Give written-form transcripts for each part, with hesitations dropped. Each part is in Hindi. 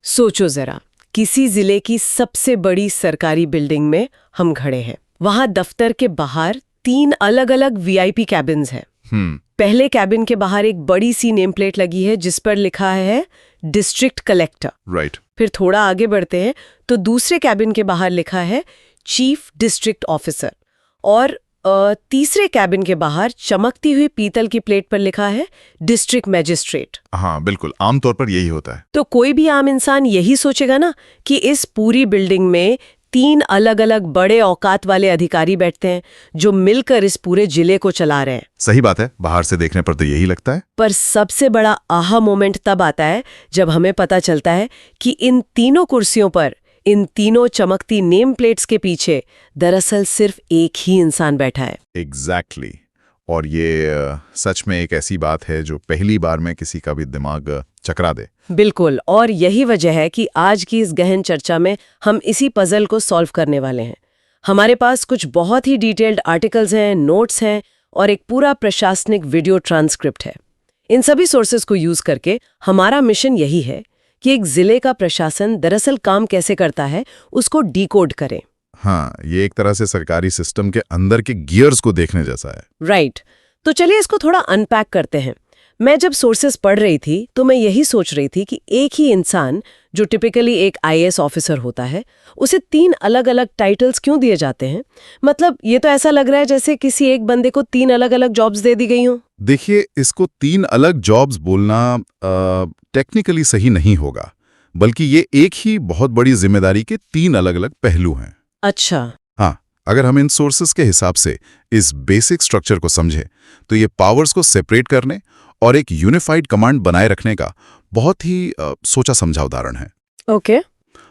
सोचो जरा, किसी जिले की सबसे बड़ी सरकारी बिल्डिंग में हम खड़े हैं। वहां दफ्तर के बाहर 3 अलग-अलग वीआईपी कैबिन्स हैं। पहले कैबिन के बाहर एक बड़ी सी नेम प्लेट लगी है जिस पर लिखा है डिस्ट्रिक्ट कलेक्टर। राइट। फिर थोड़ा आगे बढ़ते हैं तो दूसरे कैबिन के बाहर लिखा है चीफ डिस्ट्रिक्ट ऑफिसर और तीसरे कैबिन के बाहर चमकती हुई पीतल की प्लेट पर लिखा है डिस्ट्रिक्ट मैजिस्ट्रेट। हाँ बिल्कुल, आमतौर पर यही होता है। तो कोई भी आम इंसान यही सोचेगा ना कि इस पूरी बिल्डिंग में 3 अलग-अलग बड़े औकात वाले अधिकारी बैठते हैं जो मिलकर इस पूरे जिले को चला रहे हैं। सही बात है, बाहर से देखने पर तो यही लगता है। पर सबसे बड़ा आहा मोमेंट तब आता है जब हमें पता चलता है कि इन तीनों कुर्सियों पर, इन तीनों चमकती नेम प्लेट्स के पीछे दरअसल सिर्फ एक ही इंसान बैठा है। एग्जैक्टली। और ये सच में एक ऐसी बात है जो पहली बार में किसी का भी दिमाग चकरा दे। बिल्कुल, और यही वजह है कि आज की इस गहन चर्चा में हम इसी पजल को सॉल्व करने वाले हैं। हमारे पास कुछ बहुत ही डिटेल्ड आर्टिकल्स हैं, नोट्स हैं और एक पूरा प्रशासनिक वीडियो ट्रांसक्रिप्ट है। इन सभी सोर्सेज को यूज करके हमारा मिशन यही है कि एक जिले का प्रशासन दरअसल काम कैसे करता है उसको डिकोड करें। हाँ, ये एक तरह से सरकारी सिस्टम के अंदर के गियर्स को देखने जैसा है। राइट। तो चलिए इसको थोड़ा अनपैक करते हैं। मैं जब सोर्सेज पढ़ रही थी तो मैं यही सोच रही थी कि एक ही इंसान जो टिपिकली एक आईएएस ऑफिसर होता है, उसे 3 अलग-अलग टाइटल्स क्यों दिए जाते हैं? मतलब ये तो ऐसा लग रहा है जैसे किसी एक बंदे को 3 अलग-अलग जॉब्स दे दी गई हों। देखिए, इसको 3 अलग जॉब्स बोलना टेक्निकली सही नहीं होगा, बल्कि ये एक ही बहुत बड़ी जिम्मेदारी के 3 अलग-अलग पहलू हैं। अच्छा। हाँ, अगर हम इन सोर्सेस के हिसाब से इस बेसिक स्ट्रक्चर को समझें तो ये पावर्स को सेपरेट करने और एक यूनिफाइड कमांड बनाए रखने का बहुत ही सोचा समझा उदाहरण है। ओके।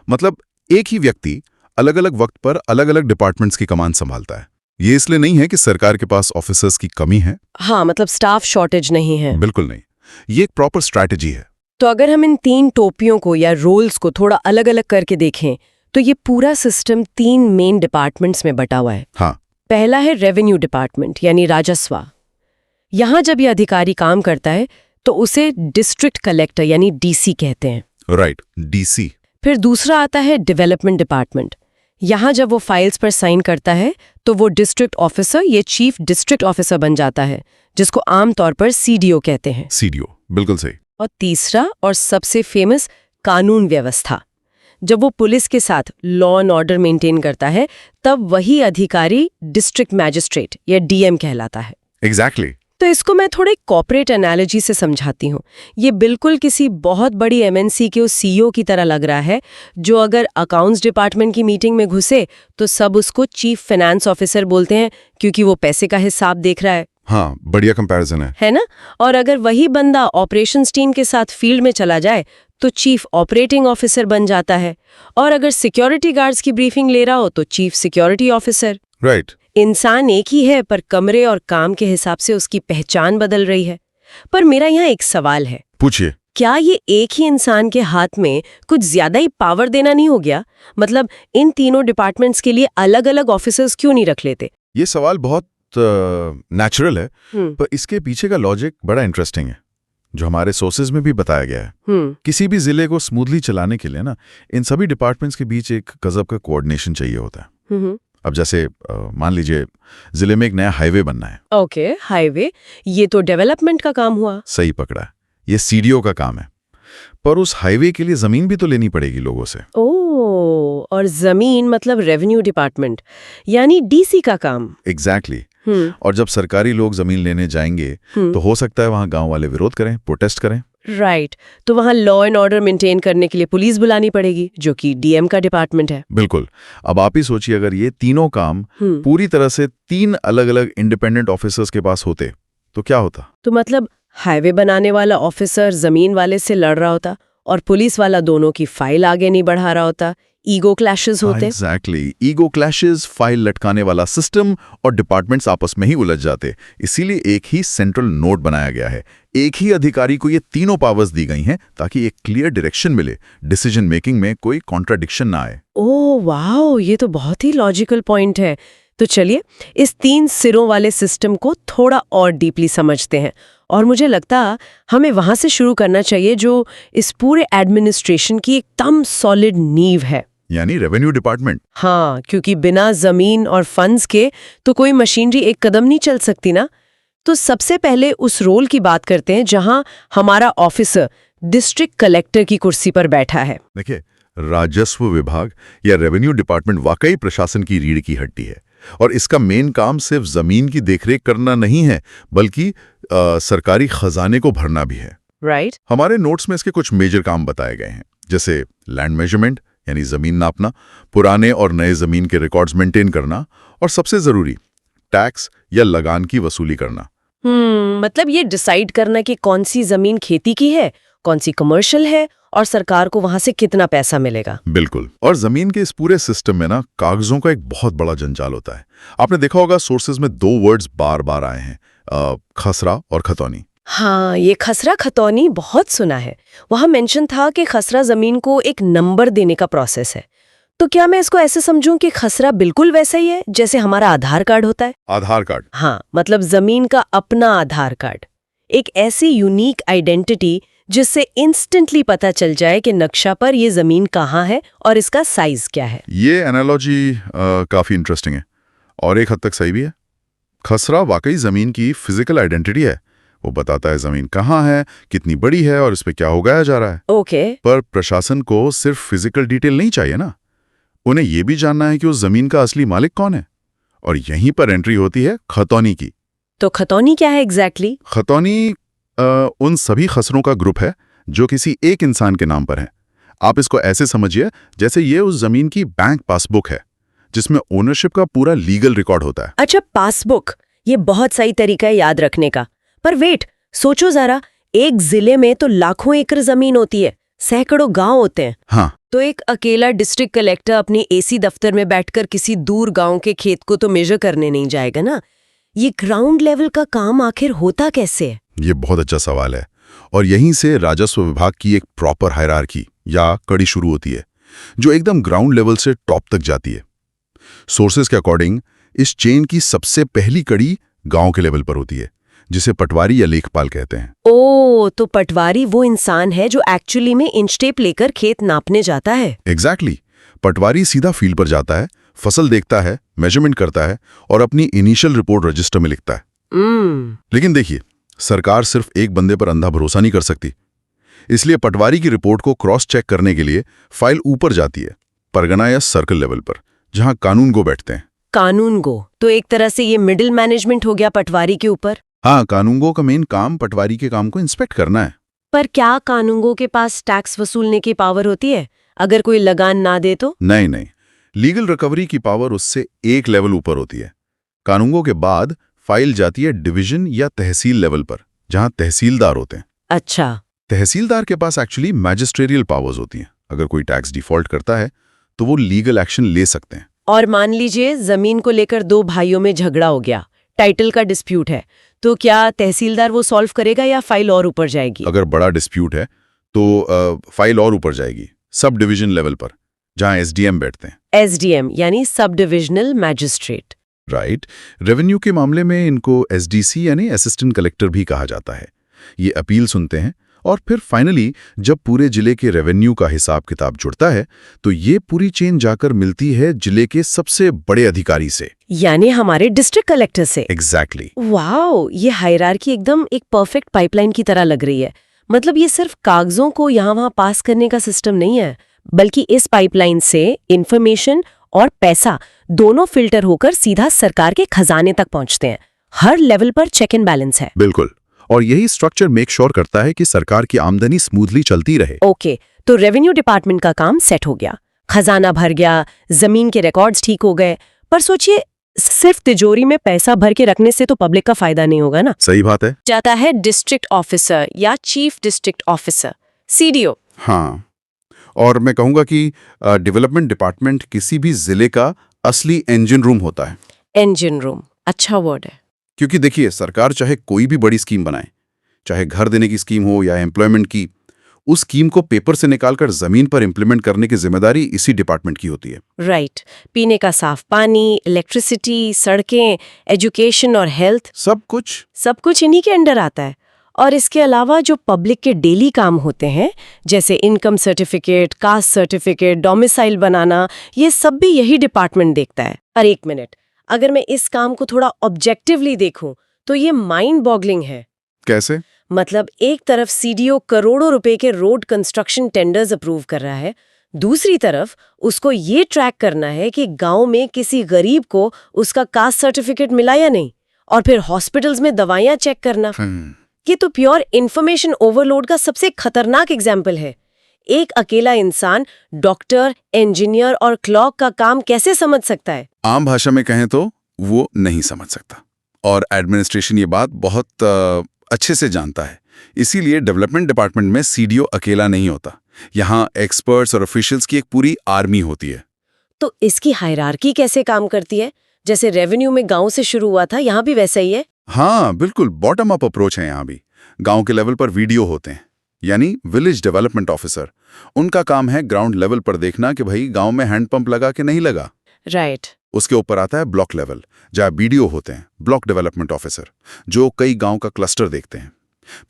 मतलब एक ही व्यक्ति अलग-अलग वक्त पर अलग-अलग डिपार्टमेंट्स की कमांड संभालता है। ये इसलिए नहीं है कि सरकार के पास ऑफिसर्स की कमी है। हाँ, मतलब स्टाफ शॉर्टेज नहीं है। बिल्कुल नहीं, ये एक प्रॉपर स्ट्रैटेजी है। तो अगर हम इन 3 टोपियों को या रोल्स को थोड़ा अलग-अलग करके देखें तो ये पूरा सिस्टम 3 मेन डिपार्टमेंट्स में बटा हुआ है। हाँ। पहला है रेवेन्यू डिपार्टमेंट यानी राजस्व। यहाँ जब ये अधिकारी काम करता है तो उसे डिस्ट्रिक्ट कलेक्टर यानी डीसी कहते हैं। Right, DC. फिर दूसरा आता है डेवलपमेंट डिपार्टमेंट। यहाँ जब वो फाइल्स पर साइन करता है तो वो डिस्ट्रिक्ट ऑफिसर, ये चीफ डिस्ट्रिक्ट ऑफिसर बन जाता है, जिसको आमतौर पर सीडीओ कहते हैं। सीडीओ, बिल्कुल सही। और तीसरा और सबसे फेमस कानून व्यवस्था। जब वो पुलिस के साथ लॉ एंड ऑर्डर मेंटेन करता है तब वही अधिकारी डिस्ट्रिक्ट मैजिस्ट्रेट या डीएम कहलाता है। एग्जैक्टली। तो इसको मैं थोड़े कॉर्पोरेट एनालॉजी से समझाती हूँ। ये बिल्कुल किसी बहुत बड़ी एमएनसी के उस सीईओ की तरह लग रहा है जो अगर अकाउंट्स डिपार्टमेंट की मीटिंग में घुसे तो सब उसको चीफ फाइनेंस ऑफिसर बोलते हैं क्योंकि वो पैसे का हिसाब देख रहा है। हाँ, बढ़िया कंपैरिजन है ना? और अगर वही बंदा ऑपरेशंस टीम के साथ फील्ड में चला जाए तो चीफ ऑपरेटिंग ऑफिसर बन जाता है, और अगर सिक्योरिटी गार्ड्स की ब्रीफिंग ले रहा हो तो चीफ सिक्योरिटी ऑफिसर। राइट। इंसान एक ही है पर कमरे और काम के हिसाब से उसकी पहचान बदल रही है। पर मेरा यहाँ एक सवाल है। पूछिए। क्या ये एक ही इंसान के हाथ में कुछ ज्यादा ही पावर देना नहीं हो गया? मतलब इन तीनों डिपार्टमेंट्स के लिए अलग-अलग ऑफिसर्स क्यों नहीं रख लेते? ये सवाल बहुत नेचुरल है, पर इसके पीछे का लॉजिक बड़ा इंटरेस्टिंग है जो हमारे सोर्सेज में भी बताया गया है। किसी भी जिले को स्मूथली चलाने के लिए ना इन सभी डिपार्टमेंट्स के बीच एक गजब का कोऑर्डिनेशन चाहिए होता है। अब जैसे मान लीजिए जिले में एक नया हाईवे बनना है। ओके, हाईवे, ये तो डेवलपमेंट का काम हुआ। सही पकड़ा, ये सीडीओ का काम है। पर उस हाईवे के लिए जमीन भी तो लेनी पड़ेगी लोगों से। ओह, और जमीन मतलब रेवेन्यू डिपार्टमेंट यानी डीसी का काम। एग्जैक्टली। और जब सरकारी लोग जमीन लेने जाएंगे तो हो सकता है वहां गांव वाले विरोध करें, प्रोटेस्ट करें। राइट। तो वहां लॉ एंड ऑर्डर मेंटेन करने के लिए पुलिस बुलानी पड़ेगी जो कि डीएम का डिपार्टमेंट है। बिल्कुल। अब आप ही सोचिए अगर ये तीनों काम पूरी तरह से 3 अलग-अलग इंडिपेंडेंट ऑफिसर्स के पास होते तो क्या होता? तो मतलब हाईवे बनाने वाला ऑफिसर जमीन वाले से लड़ रहा होता और पुलिस वाला दोनों की फाइल आगे नहीं बढ़ा रहा होता। ईगो क्लैशेस होते। एग्जैक्टली, ईगो क्लैशेस, फाइल लटकाने वाला सिस्टम और डिपार्टमेंट्स आपस में ही उलझ जाते। इसीलिए एक ही सेंट्रल नोड बनाया गया है। एक ही अधिकारी को ये तीनों पावर्स दी गई हैं ताकि एक क्लियर डायरेक्शन मिले, डिसीजन मेकिंग में कोई कॉन्ट्राडिक्शन ना आए। ओह वाओ, ये तो बहुत ही लॉजिकल पॉइंट है। तो चलिए इस 3 सिरों वाले सिस्टम को थोड़ा और डीपली समझते हैं, और मुझे लगता हमें वहां से शुरू करना चाहिए जो इस पूरे एडमिनिस्ट्रेशन की एकदम सॉलिड नींव है, यानी रेवेन्यू डिपार्टमेंट। हाँ, क्योंकि बिना जमीन और फंड्स के तो कोई मशीनरी एक कदम नहीं चल सकती ना। तो सबसे पहले उस रोल की बात करते हैं जहां हमारा ऑफिसर डिस्ट्रिक्ट कलेक्टर की कुर्सी पर बैठा है। देखिए, राजस्व विभाग या रेवेन्यू डिपार्टमेंट वाकई प्रशासन की रीढ़ की हड्डी है, और इसका मेन काम सिर्फ जमीन की देखरेख करना नहीं है, बल्कि सरकारी खजाने को भरना भी है। राइट। हमारे नोट्स में इसके कुछ मेजर काम बताए गए हैं, जैसे लैंड मेजरमेंट यानी जमीन नापना, पुराने और नए जमीन के रिकॉर्ड्स मेंटेन करना, और सबसे जरूरी टैक्स या लगान की वसूली करना। मतलब ये डिसाइड करना कि कौन सी जमीन खेती की है, कौन सी कमर्शियल है, और सरकार को वहां से कितना पैसा मिलेगा। बिल्कुल। और जमीन के इस पूरे सिस्टम में ना कागजों का एक बहुत बड़ा जंजाल होता है। आपने देखा होगा सोर्सेज में 2 वर्ड्स बार बार आए हैं, खसरा और खतौनी। हाँ, ये खसरा खतौनी बहुत सुना है। वहां मेंशन था कि खसरा जमीन को एक नंबर देने का प्रोसेस है। तो क्या मैं इसको ऐसे समझूं कि खसरा बिल्कुल वैसा ही है जैसे हमारा आधार कार्ड होता है? आधार कार्ड? हाँ, मतलब जमीन का अपना आधार कार्ड, एक ऐसी यूनिक आइडेंटिटी जिससे इंस्टेंटली पता चल जाए कि नक्शा पर ये जमीन कहाँ है और इसका साइज क्या है। ये एनालॉजी काफी इंटरेस्टिंग है और एक हद तक सही भी है। खसरा वाकई जमीन की फिजिकल आइडेंटिटी है। वो बताता है जमीन कहाँ है, कितनी बड़ी है और इस पे क्या उगाया जा रहा है। ओके। पर प्रशासन को सिर्फ फिजिकल डिटेल नहीं चाहिए ना, उन्हें यह भी जानना है कि उस जमीन का असली मालिक कौन है। और यहीं पर एंट्री होती है खतौनी की। तो खतौनी क्या है एग्जैक्टली? खतौनी उन सभी खसरों का ग्रुप है जो किसी एक इंसान के नाम पर है। आप इसको ऐसे समझिए जैसे ये उस जमीन की बैंक पासबुक है जिसमें ओनरशिप का पूरा लीगल रिकॉर्ड होता है। अच्छा, पासबुक, ये बहुत सही तरीका है याद रखने का। पर वेट, सोचो जरा, एक जिले में तो लाखों एकड़ जमीन होती है, सैकड़ों गांव होते हैं। हाँ, तो एक अकेला डिस्ट्रिक्ट कलेक्टर अपनी एसी दफ्तर में बैठकर किसी दूर गांव के खेत को तो मेजर करने नहीं जाएगा ना। ये ग्राउंड लेवल का काम आखिर होता कैसे है? ये बहुत अच्छा सवाल है, और यहीं से राजस्व विभाग की एक प्रॉपर हायरार्की या कड़ी शुरू होती है जो एकदम ग्राउंड लेवल से टॉप तक जाती है। सोर्सेज के अकॉर्डिंग इस चेन की सबसे पहली कड़ी गांव के लेवल पर होती है, जिसे पटवारी या लेखपाल कहते हैं। ओ, तो पटवारी वो इंसान है जो एक्चुअली में इंच टेप लेकर खेत नापने जाता है। एग्जैक्टली। पटवारी सीधा फील्ड पर जाता है, फसल देखता है, मेजरमेंट करता है और अपनी इनिशियल रिपोर्ट रजिस्टर में लिखता है। लेकिन देखिए, सरकार सिर्फ एक बंदे पर अंधा भरोसा नहीं कर सकती, इसलिए पटवारी की रिपोर्ट को क्रॉस चेक करने के लिए फाइल ऊपर जाती है, परगना या सर्कल लेवल पर, जहां कानून गो बैठते हैं। कानून गो तो एक तरह से ये मिडिल मैनेजमेंट हो गया पटवारी के ऊपर। हाँ, कानूनगो का मेन काम पटवारी के काम को इंस्पेक्ट करना है। पर क्या कानूनगो के पास टैक्स वसूलने की पावर होती है अगर कोई लगान ना दे तो? नहीं, लीगल रिकवरी की पावर उससे एक लेवल ऊपर होती है। कानूनगो के बाद फाइल जाती है डिवीजन या तहसील लेवल पर, जहां तहसीलदार होते हैं। अच्छा। तहसीलदार के पास एक्चुअली मैजिस्ट्रेरियल पावर्स होती हैं। अगर कोई टैक्स डिफॉल्ट करता है तो वो लीगल एक्शन ले सकते हैं। और मान लीजिए जमीन को लेकर 2 भाइयों में झगड़ा हो गया, टाइटल का डिस्प्यूट है, तो क्या तहसीलदार वो सॉल्व करेगा या फाइल और ऊपर जाएगी? अगर बड़ा डिस्प्यूट है तो फाइल और ऊपर जाएगी, सब डिवीजन लेवल पर, जहां एसडीएम बैठते हैं। एसडीएम यानी sub divisional magistrate. Right. Revenue के मामले में इनको एसडीसी यानी असिस्टेंट कलेक्टर भी कहा जाता है। ये अपील सुनते हैं और फिर फाइनली जब पूरे जिले के रेवेन्यू का हिसाब किताब जुड़ता है तो ये पूरी चेन जाकर मिलती है जिले के सबसे बड़े अधिकारी से, यानी हमारे डिस्ट्रिक्ट कलेक्टर से। एग्जैक्टली। वाओ, ये हायरार्की एकदम एक परफेक्ट पाइपलाइन की तरह लग रही है। मतलब ये सिर्फ कागजों को यहाँ वहाँ पास करने का सिस्टम नहीं है, बल्कि इस पाइपलाइन से इंफॉर्मेशन और पैसा दोनों फिल्टर होकर सीधा सरकार के खजाने तक पहुंचते हैं। हर लेवल पर चेक एंड बैलेंस है। बिल्कुल, और यही स्ट्रक्चर मेक श्योर करता है कि सरकार की आमदनी स्मूथली चलती रहे। ओके, तो रेवेन्यू डिपार्टमेंट का काम सेट हो गया, खजाना भर गया, जमीन के रिकॉर्ड्स ठीक हो गए। पर सोचिए, सिर्फ तिजोरी में पैसा भर के रखने से तो पब्लिक का फायदा नहीं होगा ना। सही बात है। जाता है डिस्ट्रिक्ट ऑफिसर या चीफ डिस्ट्रिक्ट ऑफिसर, सीडीओ। हाँ, और मैं कहूंगा कि डेवलपमेंट डिपार्टमेंट किसी भी जिले का असली इंजन रूम होता है। इंजन रूम, अच्छा वर्ड है। क्योंकि देखिए, सरकार चाहे कोई भी बड़ी स्कीम बनाए, चाहे घर देने की स्कीम हो या एम्प्लॉयमेंट की, उस स्कीम को पेपर से निकालकर जमीन पर इंप्लीमेंट करने की जिम्मेदारी इसी डिपार्टमेंट की होती है। राइट। पीने का साफ पानी, इलेक्ट्रिसिटी, सड़कें, एजुकेशन और हेल्थ, सब कुछ इन्हीं के अंडर आता है। और इसके अलावा जो पब्लिक के डेली काम होते हैं, जैसे income certificate, caste certificate, domicile बनाना, ये सब भी यही डिपार्टमेंट देखता है। पर एक मिनट, अगर मैं इस काम को थोड़ा ऑब्जेक्टिवली देखूं तो ये माइंड बॉगलिंग है। कैसे? मतलब एक तरफ सीडीओ करोड़ों रुपए के रोड कंस्ट्रक्शन टेंडर्स अप्रूव कर रहा है, दूसरी तरफ उसको ये ट्रैक करना है कि गांव में किसी गरीब को उसका कास्ट सर्टिफिकेट मिला या नहीं, और फिर हॉस्पिटल्स में दवाइयां चेक करना। ये तो प्योर इंफॉर्मेशन ओवरलोड का सबसे खतरनाक एग्जाम्पल है। एक अकेला इंसान डॉक्टर, इंजीनियर और क्लॉक का काम कैसे समझ सकता है? आम भाषा में कहें तो वो नहीं समझ सकता। और एडमिनिस्ट्रेशन ये बात बहुत अच्छे से जानता है। इसीलिए डेवलपमेंट डिपार्टमेंट में सीडीओ अकेला नहीं होता। यहाँ एक्सपर्ट्स और ऑफिशियल्स की एक पूरी आर्मी होती है। तो इसकी हायरार्की कैसे काम करती है? जैसे रेवेन्यू में गांव से शुरू हुआ था, यहाँ भी वैसा ही है? हाँ, बिल्कुल बॉटम अप अप्रोच है यहाँ भी। गांव के लेवल पर वीडियो होते हैं, यानी विलेज डेवलपमेंट ऑफिसर। उनका काम है ग्राउंड लेवल पर देखना कि भाई गांव में हैंडपंप लगा कि नहीं लगा। राइट। उसके ऊपर आता है ब्लॉक लेवल, जहाँ बीडीओ होते हैं, ब्लॉक डेवलपमेंट ऑफिसर, जो कई गांव का क्लस्टर देखते हैं।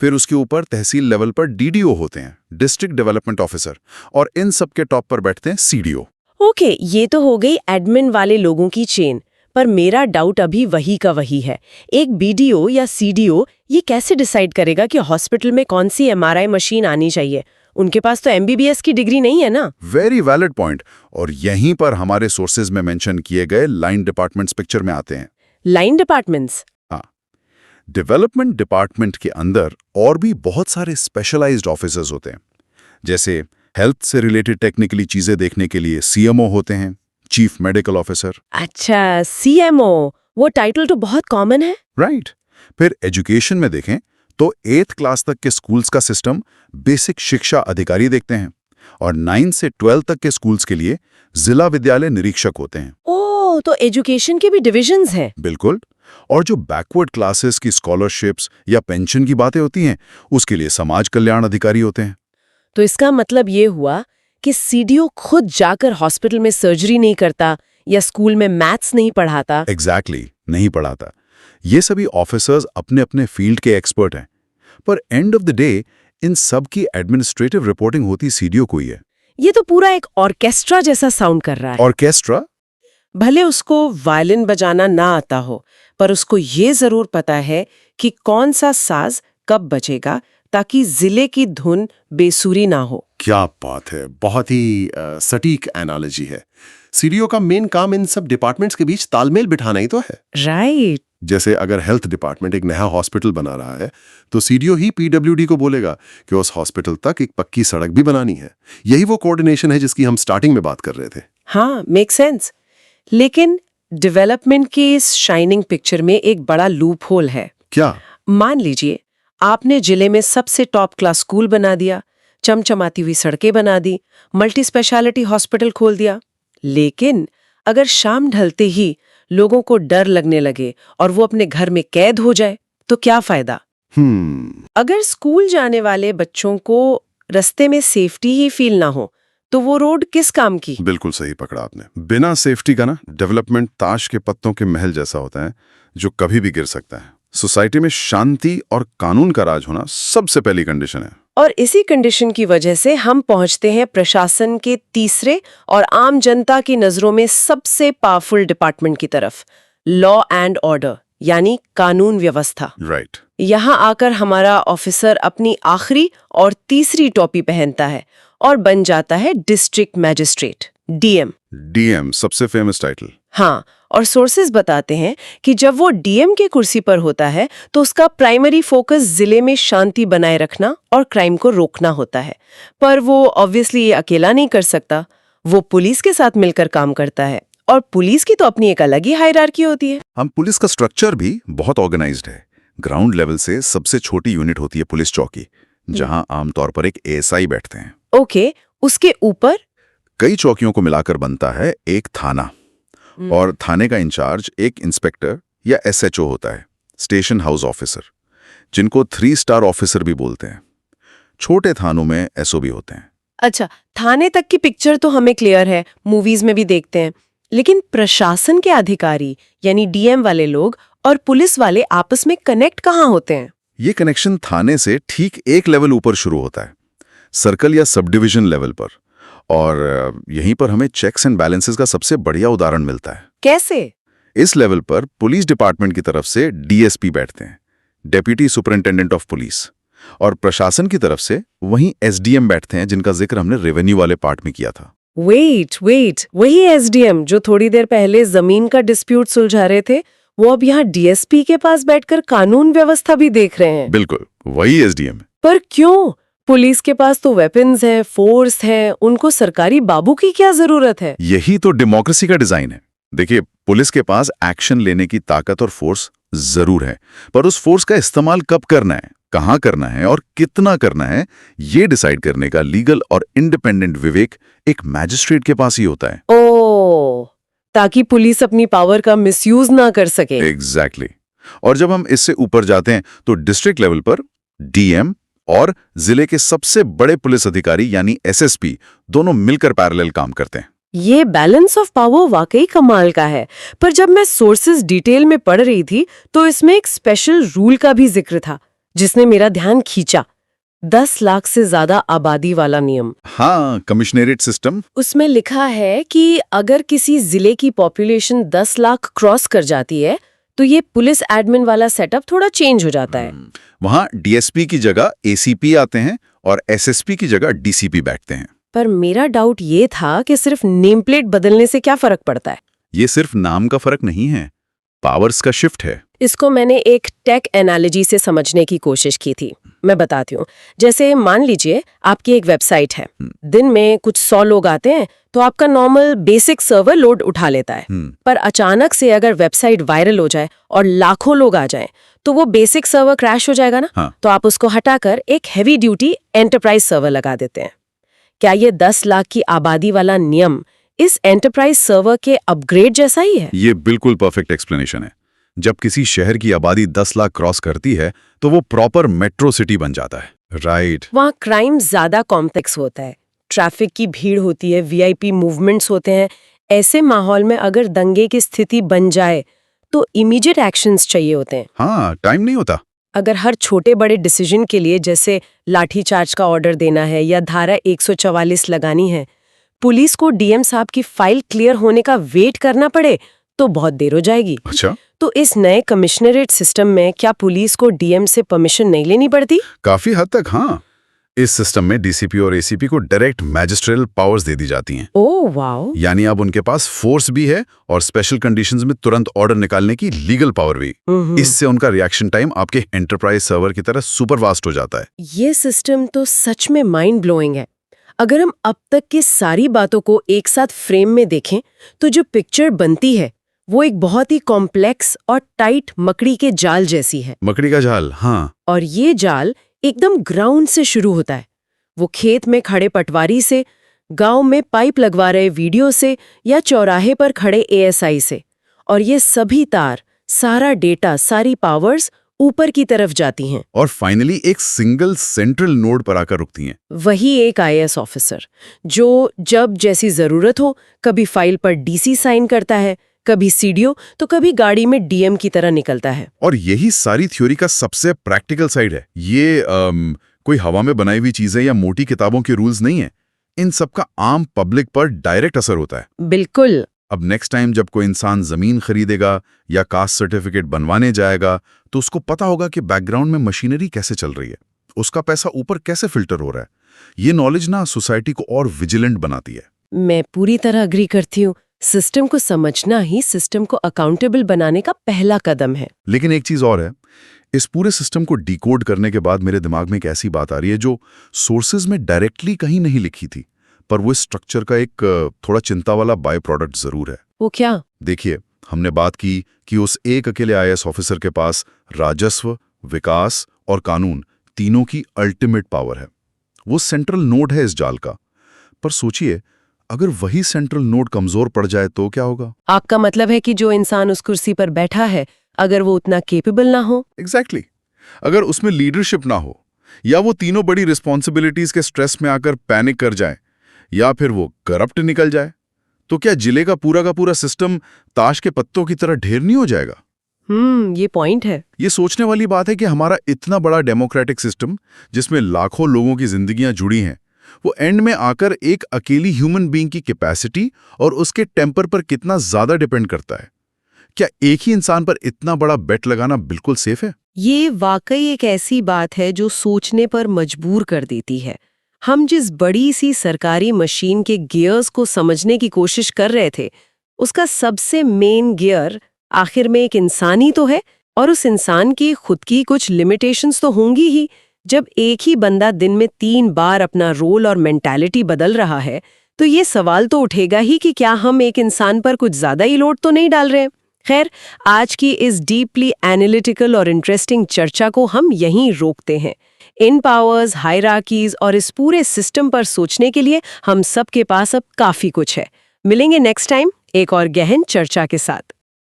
फिर उसके ऊपर तहसील लेवल पर डीडीओ होते हैं, डिस्ट्रिक्ट डेवलपमेंट ऑफिसर, और इन सब के टॉप पर बैठते हैं सीडीओ। ओके, ये तो हो गई एडमिन वाले लोगों की चेन। पर मेरा डाउट अभी वही का वही है। एक बीडीओ या सीडीओ ये कैसे डिसाइड करेगा कि हॉस्पिटल में कौन सी एमआरआई मशीन आनी चाहिए? उनके पास तो एमबीबीएस की डिग्री नहीं है ना। Very valid point. और यहीं पर हमारे सोर्सेज में मेंशन किए गए लाइन डिपार्टमेंट्स पिक्चर में आते हैं। Line departments? हाँ, डेवलपमेंट डिपार्टमेंट के अंदर और भी बहुत सारे स्पेशलाइज्ड ऑफिसर्स होते हैं। जैसे हेल्थ से रिलेटेड टेक्निकली चीजें देखने के लिए सीएमओ होते हैं, चीफ मेडिकल ऑफिसर। अच्छा, सीएमओ, वो टाइटल तो बहुत कॉमन है। राइट। फिर एजुकेशन में देखें तो 8th क्लास तक के स्कूल्स का सिस्टम बेसिक शिक्षा अधिकारी देखते हैं, और 9 से 12 तक के स्कूल्स के लिए जिला विद्यालय निरीक्षक होते हैं। ओह, तो एजुकेशन के भी डिविजन्स हैं। बिल्कुल। और जो बैकवर्ड क्लासेस की स्कॉलरशिप्स या पेंशन की बातें होती हैं, उसके लिए समाज कल्याण अधिकारी होते हैं। तो इसका मतलब ये हुआ कि सीडीओ खुद जाकर हॉस्पिटल में सर्जरी नहीं करता या स्कूल में मैथ्स नहीं पढ़ाता। एग्जैक्टली, नहीं पढ़ाता। ये सभी ऑफिसर्स अपने अपने फील्ड के एक्सपर्ट हैं, पर end of the day in सब की एडमिनिस्ट्रेटिव रिपोर्टिंग होती सीडीओ को ही है। ये तो पूरा एक ऑर्केस्ट्रा जैसा साउंड कर रहा है। ऑर्केस्ट्रा? भले उसको वायलिन बजाना ना आता हो, पर उसको ये जरूर पता है कि कौन सा साज कब बजेगा ताकि जिले की धुन बेसुरी ना हो। क्या बात है, बहुत ही सटीक एनालॉजी है। सीडीओ का मेन काम इन सब डिपार्टमेंट्स के बीच तालमेल बिठाना ही तो है। राइट। जैसे अगर हेल्थ डिपार्टमेंट एक नया हॉस्पिटल बना रहा है तो सीडीओ ही पीडब्ल्यूडी को बोलेगा कि उस हॉस्पिटल तक एक पक्की सड़क भी बनानी है। यही वो कोऑर्डिनेशन है जिसकी हम स्टार्टिंग में बात कर रहे थे। हाँ, मेक सेंस। लेकिन डेवलपमेंट की इस शाइनिंग पिक्चर में एक बड़ा लूप होल है। क्या? मान लीजिए आपने जिले में सबसे टॉप क्लास स्कूल बना दिया, चमचमाती हुई सड़कें बना दी, मल्टी स्पेशलिटी हॉस्पिटल खोल दिया, लेकिन अगर शाम ढलते ही लोगों को डर लगने लगे और वो अपने घर में कैद हो जाए तो क्या फायदा? अगर स्कूल जाने वाले बच्चों को रास्ते में सेफ्टी ही फील ना हो तो वो रोड किस काम की? बिल्कुल सही पकड़ा आपने। बिना सेफ्टी का ना डेवलपमेंट ताश के पत्तों के महल जैसा होता है जो कभी भी गिर सकता है। सोसाइटी में शांति और कानून का राज होना सबसे पहली कंडीशन है। और इसी कंडीशन की वजह से हम पहुंचते हैं प्रशासन के तीसरे और आम जनता की नजरों में सबसे पावरफुल डिपार्टमेंट की तरफ, लॉ एंड ऑर्डर, यानी कानून व्यवस्था। राइट। यहाँ आकर हमारा ऑफिसर अपनी आखिरी और तीसरी टोपी पहनता है और बन जाता है डिस्ट्रिक्ट मैजिस्ट्रेट, डीएम। डीएम सबसे फेमस टाइटल। हाँ, और सोर्सेज बताते हैं कि जब वो डीएम के कुर्सी पर होता है तो उसका प्राइमरी फोकस जिले में शांति बनाए रखना और क्राइम को रोकना होता है। पर वो ऑब्वियसली ये अकेला नहीं कर सकता, वो पुलिस के साथ मिलकर काम करता है, और पुलिस की तो अपनी एक अलग ही हायरार्की होती है। हम पुलिस का स्ट्रक्चर भी बहुत ऑर्गेनाइज्ड है। ग्राउंड लेवल से सबसे छोटी यूनिट होती है पुलिस चौकी, जहां आमतौर पर एक एएसआई बैठते हैं। ओके, उसके ऊपर कई चौकियों को मिलाकर बनता है एक थाना, और थाने का इंचार्ज एक इंस्पेक्टर या एसएचओ होता है, स्टेशन हाउस ऑफिसर, जिनको 3 स्टार ऑफिसर भी बोलते हैं। छोटे थानों में एसओबी होते हैं। अच्छा, थाने तक की पिक्चर तो हमें क्लियर है, मूवीज में भी देखते हैं, लेकिन प्रशासन के अधिकारी यानी डीएम वाले लोग और पुलिस वाले आपस में कनेक्ट कहाँ होते हैं? ये कनेक्शन थाने से ठीक एक लेवल ऊपर शुरू होता है, सर्कल या सब डिविजन लेवल पर, और यहीं पर हमें चेक्स एंड बैलेंसेस का सबसे बढ़िया उदाहरण मिलता है। कैसे? इस लेवल पर पुलिस डिपार्टमेंट की तरफ से डीएसपी बैठते हैं, डेप्यूटी सुपरिंटेंडेंट ऑफ पुलिस, और प्रशासन की तरफ से वहीं एसडीएम बैठते हैं, जिनका जिक्र हमने रेवेन्यू वाले पार्ट में किया था। वेट, वही एसडीएम जो थोड़ी देर पहले जमीन का डिस्प्यूट सुलझा रहे थे, वो अब यहाँ डीएसपी के पास बैठकर कानून व्यवस्था भी देख रहे हैं। बिल्कुल, वही एसडीएम है। पर क्यों? पुलिस के पास तो वेपन्स है, फोर्स है, उनको सरकारी बाबू की क्या जरूरत है? यही तो डेमोक्रेसी का डिजाइन है। देखिए, पुलिस के पास एक्शन लेने की ताकत और फोर्स जरूर है, पर उस फोर्स का इस्तेमाल कब करना है, कहां करना है और कितना करना है, ये डिसाइड करने का लीगल और इंडिपेंडेंट विवेक एक मैजिस्ट्रेट के पास ही होता है। ओ, ताकि पुलिस अपनी पावर का मिसयूज ना कर सके। एग्जैक्टली। और जब हम इससे ऊपर जाते हैं तो डिस्ट्रिक्ट लेवल पर डीएम और जिले के सबसे बड़े पुलिस अधिकारी यानी एसएसपी दोनों मिलकर पैरेलल काम करते हैं। ये बैलेंस ऑफ पावर वाकई कमाल का है। पर जब मैं सोर्सेज डिटेल में पढ़ रही थी तो इसमें एक स्पेशल रूल का भी जिक्र था जिसने मेरा ध्यान खींचा। 10 लाख से ज्यादा आबादी वाला नियम। हाँ, कमिश्नरेट सिस्टम। उसमें लिखा है कि अगर किसी जिले की पॉपुलेशन 10 लाख क्रॉस कर जाती है तो ये पुलिस एडमिन वाला सेटअप थोड़ा चेंज हो जाता है। वहां डीएसपी की जगह एसीपी आते हैं और एसएसपी की जगह डीसीपी बैठते हैं। पर मेरा डाउट ये था कि सिर्फ नेम प्लेट बदलने से क्या फर्क पड़ता है? ये सिर्फ नाम का फर्क नहीं है, पावर्स का शिफ्ट है। इसको मैंने एक टेक एनालॉजी से समझने की कोशिश की थी। मैं बताती हूँ। जैसे मान लीजिए आपकी एक वेबसाइट है, दिन में कुछ 100 लोग आते हैं तो आपका नॉर्मल बेसिक सर्वर लोड उठा लेता है। पर अचानक से अगर वेबसाइट वायरल हो जाए और लाखों लोग आ जाएं, तो वो बेसिक सर्वर क्रैश हो जाएगा ना। हाँ। तो आप उसको हटाकर एक हैवी ड्यूटी एंटरप्राइज सर्वर लगा देते हैं। क्या ये 10 लाख की आबादी वाला नियम इस एंटरप्राइज सर्वर के अपग्रेड जैसा ही है? ये बिल्कुल परफेक्ट एक्सप्लेनेशन है। जब किसी शहर की आबादी 10 लाख क्रॉस करती है तो वो प्रॉपर मेट्रो सिटी बन जाता है। राइट। वहाँ क्राइम ज्यादा कॉम्प्लेक्स होता है, ट्रैफिक की भीड़ होती है, वीआईपी मूवमेंट्स होते हैं। ऐसे माहौल में अगर दंगे की स्थिति बन जाए तो इमीडिएट एक्शंस चाहिए होते हैं। हाँ, टाइम नहीं होता। अगर हर छोटे बड़े डिसीजन के लिए जैसे लाठीचार्ज का ऑर्डर देना है या धारा 144 लगानी है, पुलिस को डीएम साहब की फाइल क्लियर होने का वेट करना पड़े तो बहुत देर हो जाएगी। अच्छा, तो इस नए कमिश्नरेट सिस्टम में क्या पुलिस को डीएम से परमिशन नहीं लेनी पड़ती? काफी हद तक हाँ। इस सिस्टम में डीसीपी और एसीपी को डायरेक्ट मैजिस्ट्रियल पावर्स दे दी जाती हैं। Oh wow. यानी अब उनके पास फोर्स भी है और स्पेशल कंडीशंस में तुरंत ऑर्डर निकालने की लीगल पावर भी। इससे उनका रिएक्शन टाइम आपके एंटरप्राइज सर्वर की तरह सुपर फास्ट हो जाता है। ये सिस्टम तो सच में माइंड ब्लोइंग है। अगर हम अब तक की सारी बातों को एक साथ फ्रेम में देखें तो जो पिक्चर बनती है वो एक बहुत ही कॉम्प्लेक्स और टाइट मकड़ी के जाल जैसी है। मकड़ी का जाल, हाँ। और ये जाल एकदम ग्राउंड से शुरू होता है। वो खेत में खड़े पटवारी से, गांव में पाइप लगवा रहे वीडियो से या चौराहे पर खड़े एएसआई से, और ये सभी तार, सारा डेटा, सारी पावर्स ऊपर की तरफ जाती हैं और फाइनली एक सिंगल सेंट्रल नोड पर आकर रुकती हैं। वही एक आईएएस ऑफिसर जो जब जैसी जरूरत हो कभी फाइल पर डीसी साइन करता है, कभी सीडीओ तो कभी गाड़ी में डीएम की तरह निकलता है। और यही सारी थ्योरी का सबसे प्रैक्टिकल साइड है। ये कोई हवा में बनाई हुई चीजें या मोटी किताबों के रूल्स नहीं है। इन सब का आम पब्लिक पर डायरेक्ट असर होता है। बिल्कुल। अब नेक्स्ट टाइम जब कोई इंसान जमीन खरीदेगा या कास्ट सर्टिफिकेट बनवाने जाएगा तो उसको पता होगा कि बैकग्राउंड में मशीनरी कैसे चल रही है, उसका पैसा ऊपर कैसे फिल्टर हो रहा है। ये नॉलेज ना सोसाइटी को और विजिलेंट बनाती है। मैं पूरी तरह अग्री करती हूँ। सिस्टम को समझना ही सिस्टम को अकाउंटेबल बनाने का पहला कदम है। लेकिन एक चीज और है, इस पूरे सिस्टम को डिकोड करने के बाद मेरे दिमाग में एक ऐसी बात आ रही है जो सोर्सेज में डायरेक्टली कहीं नहीं लिखी थी, पर वो स्ट्रक्चर का एक थोड़ा चिंता वाला बाय प्रोडक्ट जरूर है। वो क्या? देखिए, हमने बात की कि उस एक अकेले आईएएस ऑफिसर के पास राजस्व, विकास और कानून तीनों की अल्टीमेट पावर है। वो सेंट्रल नोड है इस जाल का। पर सोचिए, अगर वही सेंट्रल नोड कमजोर पड़ जाए तो क्या होगा? आपका मतलब है कि जो इंसान उस कुर्सी पर बैठा है, अगर वो उतना केपेबल ना हो? एग्जैक्टली। अगर उसमें लीडरशिप ना हो, या वो तीनों बड़ी रिस्पॉन्सिबिलिटीज के स्ट्रेस में आकर पैनिक कर जाए, या फिर वो करप्ट निकल जाए, तो क्या जिले का पूरा सिस्टम ताश के पत्तों की तरह ढेर नहीं हो जाएगा? ये पॉइंट है। ये सोचने वाली बात है कि हमारा इतना बड़ा डेमोक्रेटिक सिस्टम, जिसमें लाखों लोगों की जिंदगियां जुड़ी हैं, वो एंड में आकर एक अकेली ह्यूमन बीइंग की कैपेसिटी और उसके टेम्पर पर कितना ज्यादा डिपेंड करता है। क्या एक ही इंसान पर इतना बड़ा बेट लगाना बिल्कुल सेफ है? ये वाकई एक ऐसी बात है जो सोचने पर मजबूर कर देती है। हम जिस बड़ी सी सरकारी मशीन के गियर्स को समझने की कोशिश कर रहे थे, उसका सबसे मेन गियर आखिर में एक इंसान ही तो है, और उस इंसान की खुद की कुछ लिमिटेशंस तो होंगी ही। जब एक ही बंदा दिन में 3 बार अपना रोल और मेंटालिटी बदल रहा है, तो ये सवाल तो उठेगा ही कि क्या हम एक इंसान पर कुछ ज्यादा ही लोड तो नहीं डाल रहे हैं। खैर, आज की इस डीपली एनालिटिकल और इंटरेस्टिंग चर्चा को हम यहीं रोकते हैं। इन पावर्स, हायरार्कीज और इस पूरे सिस्टम पर सोचने के लिए हम सबके पास अब काफी कुछ है। मिलेंगे नेक्स्ट टाइम एक और गहन चर्चा के साथ।